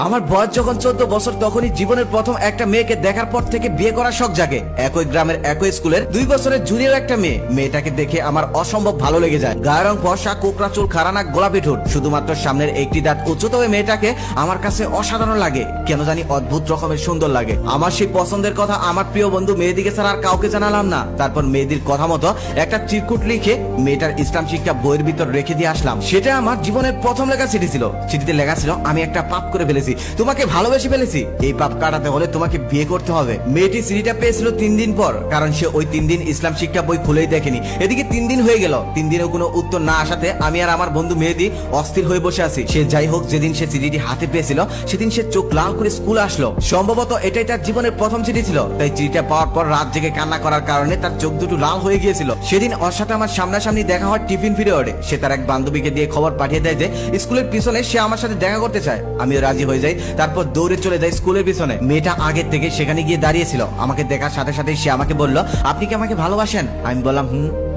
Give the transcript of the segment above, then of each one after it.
আমার বয়স যখন 14 বছর তখনই জীবনের প্রথম একটা মেয়েকে দেখার পর থেকে বিয়ে করার শখ জাগে। একই গ্রামের একই স্কুলের 2 বছরের জুনিয়র একটা মেয়ে। মেয়েটাকে দেখে আমার অসম্ভব ভালো লেগে যায়। গায়ের রং ফর্সা, কোকড়া চুল, খাড়া নাক, গোলাপি ঠোঁট, শুধুমাত্র সামনের একটি দাঁত উঁচু। তবে মেয়েটাকে আমার কাছে অসাধারণ লাগে, কেন জানি অদ্ভুত রকমের সুন্দর লাগে। আমার সেই পছন্দের কথা আমার প্রিয় বন্ধু মেহেদিকে ছাড়া আর কাউকে জানালাম না। তারপর মেহেদির কথা মতো একটা চিরকুট লিখে মেয়েটার ইসলাম শিক্ষা বইয়ের ভিতর রেখে দিয়ে আসলাম। সেটা আমার জীবনের প্রথম লেখা চিঠি ছিল। চিঠিতে লেখা ছিল, আমি একটা পাপ করে ফেলেছি, তোমাকে ভালোবেসে ফেলেছি, এই পাপ কাটাতে হলে তোমাকে বিয়ে করতে হবে। মেয়েটি চিঠিটা পেয়েছিল 3 দিন পর, কারণ সে ওই 3 দিন ইসলাম শিক্ষা বই খুলেই দেখেনি। এদিকে 3 দিন হয়ে গেল, 3 দিনেও কোনো উত্তর না আসাতে আমি আর আমার বন্ধু মেহেদি অস্থির হয়ে বসে আছি। সে যাই হোক, যেদিন সে চিঠিটি হাতে পেয়েছিল সেদিন সে চোখ লাল করে স্কুল আসলো। সম্ভবত এটাই তার জীবনের প্রথম চিঠি ছিল, তাই চিঠিটা পাওয়ার পর রাত জেগে কান্না করার কারণে তার চোখ দুটো লাল হয়ে গিয়েছিল। সেদিন ওর সাথে আমার সামনাসামনি দেখা হয় টিফিন পিরিয়ডে। সে তার এক বান্ধবীকে দিয়ে খবর পাঠিয়ে দেয় যে স্কুলের পিছনে সে আমার সাথে দেখা করতে চায়। আমিও রাজি হয়ে যাই। তারপর দৌড়ে চলে যায় স্কুলের পিছনে। মেয়েটা আগের থেকে সেখানে গিয়ে দাঁড়িয়েছিল। আমাকে দেখার সাথে সাথে সে আমাকে বলল, আপনি কি আমাকে ভালোবাসেন? আমি বললাম,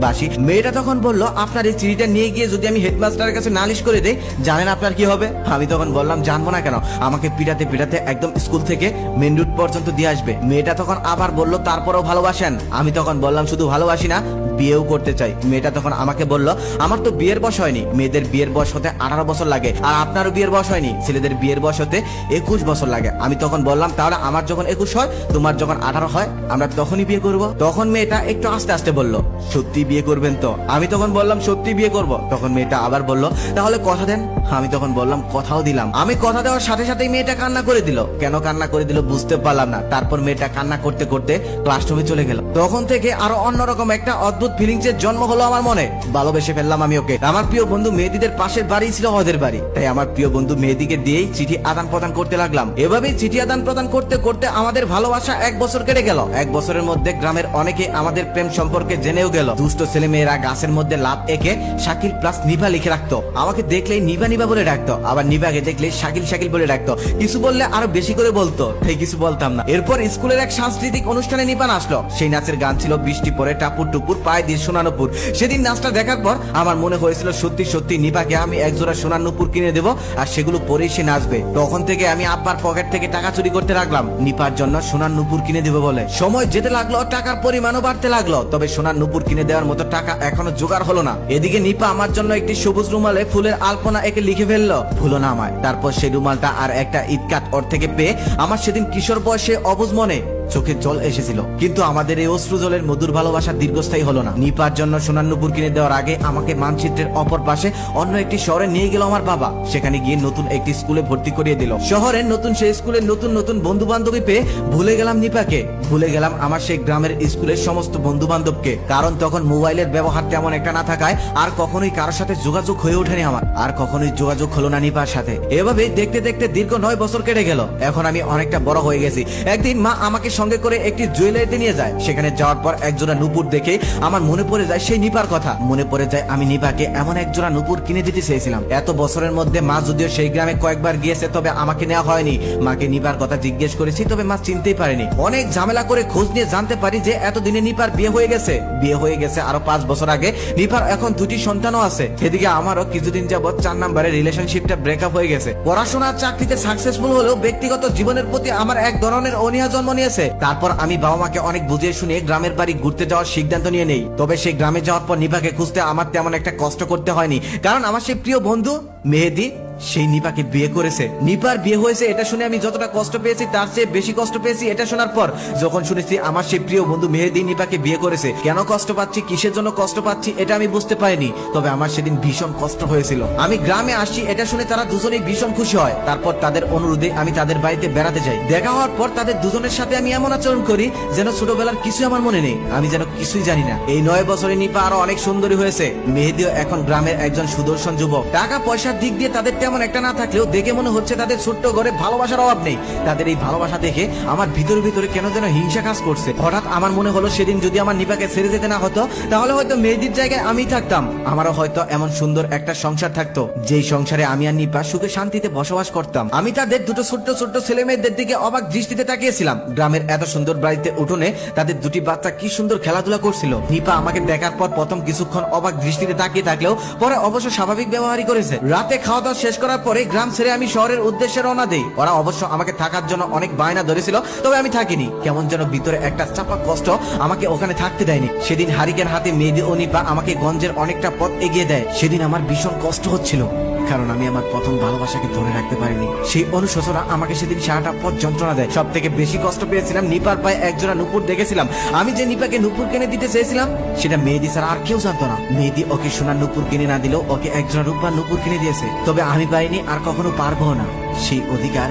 বাসি। মেয়েটা তখন বলল, আপনার এই চিঠিটা নিয়ে গিয়ে যদি আমি হেডমাস্টারের কাছে নালিশ করে দেই, জানেন আপনার কি হবে? আমি তখন বললাম, জানবো না কেন, আমাকে পিটাতে পিটাতে একদম স্কুল থেকে মেন রুট পর্যন্ত দিয়ে আসবে। মেয়েটা তখন আবার বলল, তারপরেও ভালোবাসেন? আমি তখন বললাম, শুধু ভালোবাসি না, বিয়েও করতে চাই। মেয়েটা তখন আমাকে বলল, আমার তো বিয়ের বয়স হয়নি, মেয়েদের বিয়ের বয়স হতে 18 বছর লাগে, আর আপনারও বিয়ের বয়স হয়নি, ছেলেদের বিয়ের বয়স হতে 21 বছর লাগে। আমি তখন বললাম, তাহলে আমার যখন 21 হয়, তোমার যখন 18 হয়, আমরা তখনই বিয়ে করব। তখন মেয়েটা একটু আস্তে আস্তে বলল, সত্যি বিয়ে করবেন তো? আমি তখন বললাম, সত্যি বিয়ে করব। তখন মেয়েটা আবার বলল, তাহলে কথা দেন। আমি তখন বললাম, কথাও দিলাম। আমি কথা দেওয়ার সাথে সাথেই মেয়েটা কান্না করে দিল। কেন কান্না করে দিল বুঝতে পারলাম না। তারপর মেয়েটা কান্না করতে করতে ক্লাসরুমে চলে গেল। তখন থেকে আরো অন্যরকম একটা অদ্ভুত ফিলিংস এর জন্ম হলো আমার মনে। ভালোবেসে ফেললাম আমি ওকে। আমার প্রিয় বন্ধু মেহেদিদের পাশের বাড়ি ছিল ওদের বাড়ি, তাই আমার প্রিয় বন্ধু মেহেদিকে দিয়েই চিঠি আদান প্রদান করতে লাগলাম। এভাবেই চিঠি আদান প্রদান করতে করতে আমাদের ভালোবাসা 1 বছর কেটে গেল। 1 বছরের মধ্যে গ্রামের অনেকে আমাদের প্রেম সম্পর্কে জেনেও গেল। দুষ্ট ছেলে মেয়েরা গাছের মধ্যে লাভ এঁকে শাকিল প্লাস নিভা লিখে রাখতো। আমাকে দেখলেই নিভা নিভা বলে ডাকতো, আবার নিভাকে দেখলে শাকিল শাকিল বলে ডাকতো। কিছু বললে আরো বেশি করে বলতো, তাই কিছু বলতাম না। এরপর স্কুলের এক সাংস্কৃতিক অনুষ্ঠানে নিপা নাচলো। সেই নাচের গান ছিল বৃষ্টি পরে টাপুর টুপুর পায়ে দিয়ে সোনার নুপুর। সেদিন নাচটা দেখার পর আমার মনে হয়েছিল সত্যি সত্যি নিপাকে আমি একজোড়া সোনার নুপুর কিনে দেবো, আর সেগুলো পরেই সে নাচবে। তখন থেকে আমি আব্বার পকেট থেকে টাকা চুরি করতে লাগলাম নিপার জন্য সোনার নুপুর কিনে দেবো বলে। সময় যেতে লাগলো, টাকার পরিমাণও বাড়তে লাগলো, তবে সোনার নুপুর কিনে দেওয়ার মতো টাকা এখনো জোগাড় হলো না। এদিকে নিপা আমার জন্য একটি সবুজ রুমালে ফুলের আলপনা এঁকে লিখে ফেললো, ভুলো না আমায়। তারপর সেই রুমালটা আর একটা ইটকাট ওর থেকে পেয়ে আমার সেদিন কিশোর বয়সে অবুঝ মনে চোখে জল এসেছিল। কিন্তু আমাদের এই অশ্রু জলের মধুর ভালোবাসা দীর্ঘস্থায়ী হলো না। নিপার জন্য সোনার নুপুর কিনে দেওয়ার আগে আমাকে মানচিত্রের অপর পাশে অন্য একটি শহরে নিয়ে গেল আমার বাবা। সেখানে গিয়ে নতুন একটি স্কুলে ভর্তি করিয়ে দিল। শহরের নতুন সেই স্কুলে নতুন নতুন বন্ধু বান্ধবী পেয়ে ভুলে গেলাম নিপাকে, ভুলে গেলাম আমার সেই গ্রামের স্কুলের সমস্ত বন্ধু বান্ধবকে। কারণ তখন মোবাইলের ব্যবহার তেমন একটা না থাকায় আর কখনোই কারোর সাথে যোগাযোগ হয়ে ওঠেনি আমার, আর কখনোই যোগাযোগ হলো না নিপার সাথে। এভাবে দেখতে দেখতে দীর্ঘ 9 বছর কেটে গেল। এখন আমি অনেকটা বড় হয়ে গেছি। একদিন মা আমাকে সঙ্গে করে একটি জুয়েলারিতে নিয়ে যায়। সেখানে যাওয়ার পর একজোড়া নুপুর দেখে আমার মনে পড়ে যায় সেই নিপার কথা। মনে পড়ে যায় আমি নিপাকে এমন একজোড়া নুপুর কিনে দিতে চেয়েছিলাম। এত বছরের মধ্যে মা যদিও সেই গ্রামে কয়েকবার গিয়েছে, তবে আমাকে নেওয়া হয়নি। মাকে নিপার কথা জিজ্ঞেস করেছি, তবে মা চিনতেই পারেনি। অনেক ঝামেলা করে খোঁজ নিয়ে জানতে পারি যে এতদিনে নিপার বিয়ে হয়ে গেছে। বিয়ে হয়ে গেছে আরো 5 বছর আগে। নিপার এখন 2টি সন্তানও আছে। এদিকে আমারও কিছুদিন যাবত 4 নম্বরের রিলেশনশিপটা ব্রেকআপ হয়ে গেছে। পড়াশোনা চাকরিতে সাকসেসফুল হলেও ব্যক্তিগত জীবনের প্রতি আমার এক ধরনের অনীহা জন্ম নিয়েছে। তারপর আমি বাবা মাকে অনেক বুঝিয়ে শুনিয়ে গ্রামের বাড়ি ঘুরতে যাওয়ার সিদ্ধান্ত নিয়ে নেই। তবে সেই গ্রামে যাওয়ার পর নিপাকে খুঁজতে আমার তেমন একটা কষ্ট করতে হয়নি, কারণ আমার সেই প্রিয় বন্ধু মেহেদি সেই নিপাকে বিয়ে করেছে। নিপার বিয়ে হয়েছে এটা শুনে আমি যতটা কষ্ট পেয়েছি তার চেয়ে বেশি কষ্ট পেয়েছি এটা শোনার পর, যখন শুনেছি আমার সেই প্রিয় বন্ধু মেহেদি নিপাকে বিয়ে করেছে। কেন কষ্ট পাচ্ছি, কিসের জন্য কষ্ট পাচ্ছি এটা আমি বুঝতে পারিনি, তবে আমার সেদিন ভীষণ কষ্ট হয়েছিল। আমি গ্রামে আসি এটা শুনে তারা দুজনেই ভীষণ খুশি হয়। তারপর তাদের অনুরোধে আমি তাদের বাড়িতে বেড়াতে যাই। দেখা হওয়ার পর তাদের দুজনের সাথে আমি এমন আচরণ করি যেন ছোটবেলার কিছু আমার মনে নেই, আমি যেন কিছুই জানি না। এই 9 বছরে নিপা আরো অনেক সুন্দরী হয়েছে। মেহেদিও এখন গ্রামের একজন সুদর্শন যুবক। টাকা পয়সার দিক দিয়ে তাদের তেমন একটা না থাকলেও দেখে মনে হচ্ছে তাদের ছোট্ট ঘরে ভালোবাসার অভাব নেই। তাদের এই ভালোবাসা দেখে আমার ভিতরে ভিতরে কেন যেন হিংসা কাজ করছে। হঠাৎ আমার মনে হলো সেদিন যদি আমার নিপাকে ছেড়ে যেতে না হতো, তাহলে হয়তো মেহেদির জায়গায় আমি থাকতাম। আমারও হয়তো এমন সুন্দর একটা সংসার থাকতো, যেই সংসারে আমি আর নিপা সুখে শান্তিতে বসবাস করতাম। আমি তাদের দুটো ছোট্ট ছোট্ট ছেলে মেয়েদের দিকে অবাক দৃষ্টিতে তাকিয়েছিলাম। গ্রামের এত সুন্দর বাড়িতে উঠোনে তাদের 2টি বাচ্চা কি সুন্দর খেলাধুলা করছিল। নিপা আমাকে দেখার পর প্রথম কিছুক্ষণ অবাক দৃষ্টিতে তাকিয়ে থাকলেও পরে অবশ্য স্বাভাবিক ব্যবহারই করেছে। রাতে খাওয়া দাওয়া শেষ শেষ করার পরে গ্রাম ছেড়ে আমি শহরের উদ্দেশ্যে রওনা দেই। ওরা অবশ্য আমাকে থাকার জন্য অনেক বায়না ধরেছিল, তবে আমি থাকিনি। কেমন যেন ভিতরে একটা চাপা কষ্ট আমাকে ওখানে থাকতে দেয়নি। সেদিন হারিকেন হাতে মেহেদি ও নিপা আমাকে গঞ্জের অনেকটা পথ এগিয়ে দেয়। সেদিন আমার ভীষণ কষ্ট হচ্ছিল, কারণ আমি আমার প্রথম ভালোবাসাকে ধরে রাখতে পারিনি। সেই অনুশোচনা আমাকে সেদিন সারাটা পথ যন্ত্রণা দেয়। সব থেকে বেশি কষ্ট পেয়েছিলাম নিপার পায়ে একজোড়া নুপুর দেখেছিলাম। আমি যে নিপাকে নুপুর কিনে দিতে চেয়েছিলাম সেটা মেহেদি ছাড়া আর কেউ জানতো না। মেহেদি ওকে সোনার নুপুর কিনে না দিলেও ওকে একজোড়া রূপার নুপুর কিনে দিয়েছে, তবে আমি পাইনি আর কখনো পারবো না। সেই অধিকার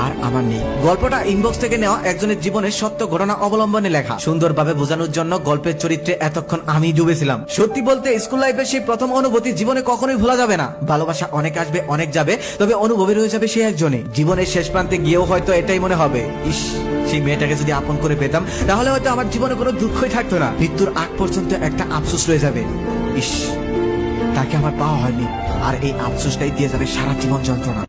আর আমার নেই। গল্পটা ইনবক্স থেকে নেওয়া একজনের জীবনের সত্য ঘটনা অবলম্বনে লেখা। সুন্দরভাবে বোঝানোর জন্য গল্পের চরিত্রে এতক্ষণ আমি ডুবেছিলাম। সত্যি বলতে স্কুল লাইফের সেই প্রথম অনুভূতি জীবনে কখনোই ভোলা যাবে না। ভালোবাসা অনেক আসবে অনেক যাবে, তবে অনুভবের হয়ে যাবে সে একজনই। জীবনের শেষ প্রান্তে গিয়েও হয়তো এটাই মনে হবে, ইস সেই মেয়েটাকে যদি আপন করে পেতাম তাহলে হয়তো আমার জীবনে কোনো দুঃখই থাকতো না। মৃত্যুর আগ পর্যন্ত একটা আফসোস রয়ে যাবে, ইস তাকে আমার পাওয়া হয়নি, আর এই আফসোসটাই দিয়ে যাবে সারা জীবন যন্ত্রণা।